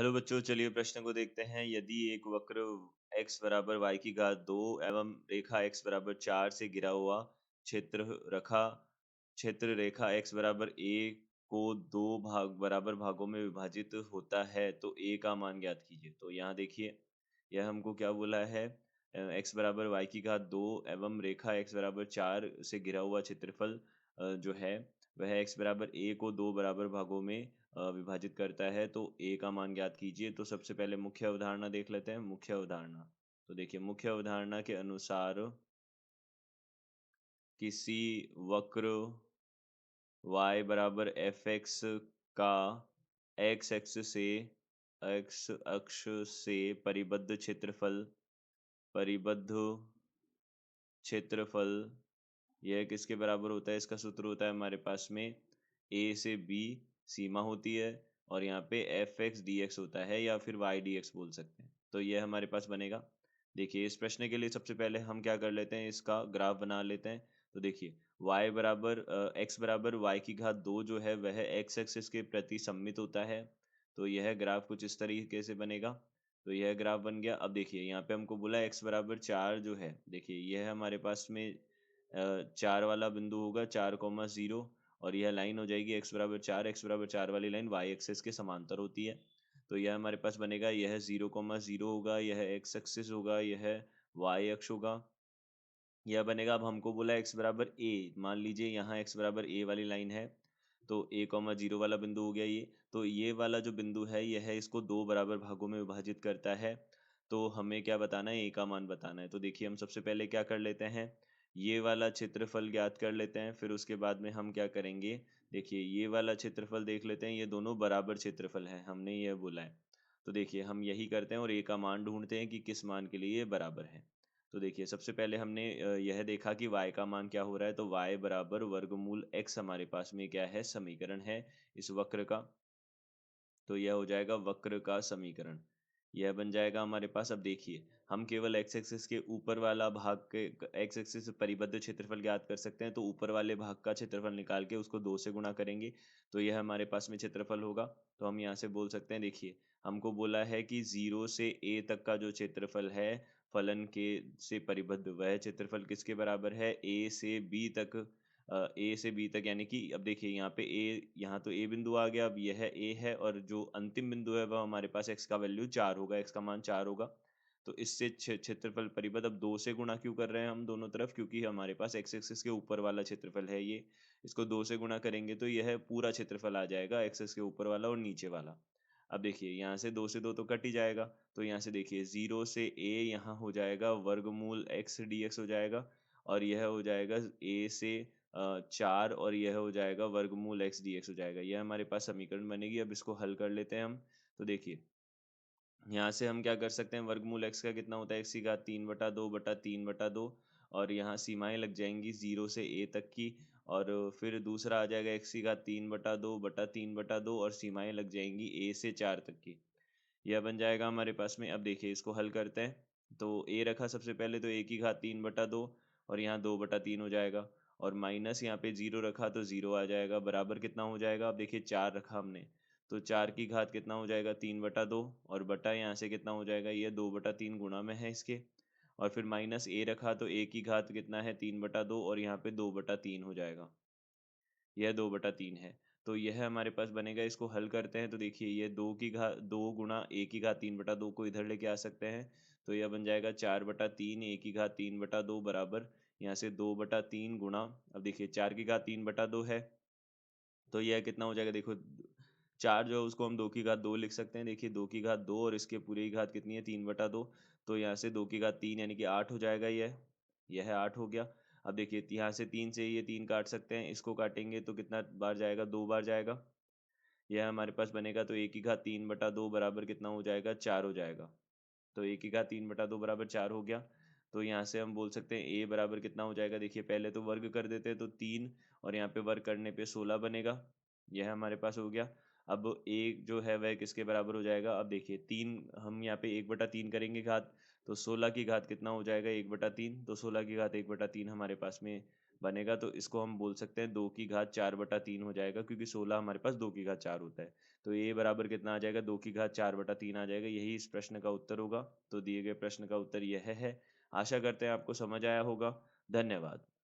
Hello बच्चों, चलिए प्रश्न को देखते हैं। यदि एक वक्र x बराबर y की घात 2 एवं रेखा x बराबर 4 से घिरा हुआ क्षेत्र रेखा x बराबर a को दो बराबर भागों में विभाजित होता है तो a का मान ज्ञात कीजिए। तो यहाँ देखिए, यह हमको क्या बोला है, x बराबर y की घात 2 एवं रेखा x बराबर 4 से घिरा हुआ क्षेत्रफल जो है वह x बराबर a को दो बराबर भागों में विभाजित करता है तो a का मान ज्ञात कीजिए। तो सबसे पहले मुख्य अवधारणा देख लेते हैं। मुख्य अवधारणा, तो देखिए, मुख्य अवधारणा के अनुसार किसी वक्र y बराबर एफ एक्स का एक्स अक्ष से परिबद्ध क्षेत्रफल यह किसके बराबर होता है? इसका सूत्र होता है हमारे पास में a से b सीमा होती है और यहाँ पे एफ एक्स डी एक्स होता है या फिर वाई डी एक्स बोल सकते हैं। तो यह हमारे पास बनेगा। देखिए, इस प्रश्न के लिए सबसे पहले हम क्या कर लेते हैं, इसका ग्राफ बना लेते हैं। तो देखिए, एक्स बराबर वाई की घात 2 जो है वह एक्स एक्सिस के प्रति सममित होता है। तो यह ग्राफ कुछ इस तरीके से बनेगा। तो यह ग्राफ बन गया। अब देखिए, यहाँ पे हमको बोला एक्स बराबर 4 जो है, देखिए यह हमारे पास में 4 वाला बिंदु होगा, 4,0, और यह लाइन हो जाएगी एक्स बराबर 4 वाली लाइन वाई एक्सिस के समांतर होती है। तो यह हमारे पास बनेगा, यह 0,0 होगा, यह एक्स एक्सिस होगा, यह वाई अक्ष होगा, यह बनेगा। अब हमको बोला एक्स बराबर ए, मान लीजिए यहाँ एक्स बराबर ए वाली लाइन है, तो a,0 वाला बिंदु हो गया ये। तो ये वाला जो बिंदु है यह है, इसको दो बराबर भागों में विभाजित करता है। तो हमें क्या बताना है, a का मान बताना है। तो देखिए, हम सबसे पहले क्या कर लेते हैं, ये वाला क्षेत्रफल ज्ञात कर लेते हैं। फिर उसके बाद में हम क्या करेंगे, देखिए ये वाला क्षेत्रफल देख लेते हैं, ये दोनों बराबर क्षेत्रफल है, हमने यह बोला है। तो देखिए, हम यही करते हैं और a का मान ढूंढते हैं कि किस मान के लिए ये बराबर है। तो देखिए, सबसे पहले हमने यह देखा कि y का मान क्या हो रहा है। तो y बराबर वर्गमूल x हमारे पास में क्या है, समीकरण है इस वक्र का। तो यह हो जाएगा वक्र का समीकरण, यह बन जाएगा हमारे पास। अब देखिए, हम केवल एक्स एक्सिस के ऊपर वाला भाग के एक्स एक्सिस से परिबद्ध क्षेत्रफल ज्ञात कर सकते हैं। तो ऊपर वाले भाग का क्षेत्रफल निकाल के उसको 2 से गुणा करेंगे तो यह हमारे पास में क्षेत्रफल होगा। तो हम यहाँ से बोल सकते हैं, देखिए हमको बोला है कि 0 से a तक का जो क्षेत्रफल है फलन के से परिबद्ध, वह क्षेत्रफल किसके बराबर है, a से b तक। ए से बी तक, यानी कि अब देखिए यहाँ पे ए, यहाँ तो ए बिंदु आ गया, अब यह ए है और जो अंतिम बिंदु है वह हमारे पास एक्स का वैल्यू 4 होगा, एक्स का मान 4 होगा। तो इससे क्षेत्रफल परिबद्ध, अब 2 से गुणा क्यों कर रहे हैं हम दोनों तरफ, क्योंकि हमारे पास एक्स एक्सिस के ऊपर वाला क्षेत्रफल है ये। इसको 2 से गुणा करेंगे तो यह पूरा क्षेत्रफल आ जाएगा, एक्सिस के ऊपर वाला और नीचे वाला। अब देखिए, यहाँ से 2 से 2 तो कट ही जाएगा। तो यहाँ से देखिए, 0 से a यहाँ हो जाएगा वर्गमूल एक्स डी एक्स हो जाएगा, और यह हो जाएगा a से 4, और यह हो जाएगा वर्गमूल एक्स डी एक्स हो जाएगा। यह हमारे पास समीकरण बनेगी। अब इसको हल कर लेते हैं हम। तो देखिए, यहाँ से हम क्या कर सकते हैं, वर्गमूल एक्स का कितना होता है, एक्स की घात 3/2 और यहाँ सीमाएं लग जाएंगी 0 से a तक की, और फिर दूसरा आ जाएगा एक्स की घात 3/2 और सीमाएं लग जाएंगी a से 4 तक की। यह बन जाएगा हमारे पास में। अब देखिए, इसको हल करते हैं। तो a रखा सबसे पहले, तो a की घात 3/2 और यहाँ 2/3 हो जाएगा, और माइनस यहाँ पे 0 रखा तो 0 आ जाएगा, बराबर कितना हो जाएगा। अब देखिए, 4 रखा हमने, तो 4 की घात कितना हो जाएगा, 3/2, और बटा यहाँ से कितना हो जाएगा, ये 2/3 गुणा में है इसके, और फिर माइनस a रखा तो a की घात कितना है, 3/2, और यहाँ पे 2/3 हो जाएगा, यह 2/3 है। तो यह हमारे पास बनेगा। इसको हल करते हैं तो देखिए, ये 2 गुणा a की घात 3/2 को इधर लेके आ सकते हैं। तो यह बन जाएगा 4/3 a की घात 3/2 बराबर यहाँ से 2/3 गुणा, अब देखिए 4 की घात 3/2 है, तो यह कितना हो जाएगा, देखो 4 जो है उसको हम 2 की घात 2 लिख सकते हैं। देखिए 2 की घात 2 और इसके पूरे की घात कितनी है, 3/2। तो यहाँ से 2 की घात 3 यानी कि 8 हो जाएगा, यह 8 हो गया। अब देखिए, यहाँ से 3 से ये 3 काट सकते हैं, इसको काटेंगे तो कितना बार जाएगा, 2 बार जाएगा। यह हमारे पास बनेगा। तो 1 की घात 3/2 बराबर कितना हो जाएगा, 4 हो जाएगा। तो 1 की घात 3/2 बराबर 4 हो गया। तो यहाँ से हम बोल सकते हैं a बराबर कितना हो जाएगा, देखिए पहले तो वर्ग कर देते हैं तो 3, और यहाँ पे वर्ग करने पे 16 बनेगा, यह हमारे पास हो गया। अब a जो है वह किसके बराबर हो जाएगा, अब देखिए 3, हम यहाँ पे 1/3 करेंगे घात, तो 16 की घात कितना हो जाएगा, 1/3, तो 16 की घात 1/3 हमारे पास में बनेगा तो इसको हम बोल सकते हैं 2 की घात 4/3 हो जाएगा क्योंकि 16 हमारे पास 2 की घात 4 होता है। तो ये बराबर कितना आ जाएगा 2 की घात 4/3 आ जाएगा। यही इस प्रश्न का उत्तर होगा। तो दिए गए प्रश्न का उत्तर यह है। आशा करते हैं आपको समझ आया होगा। धन्यवाद।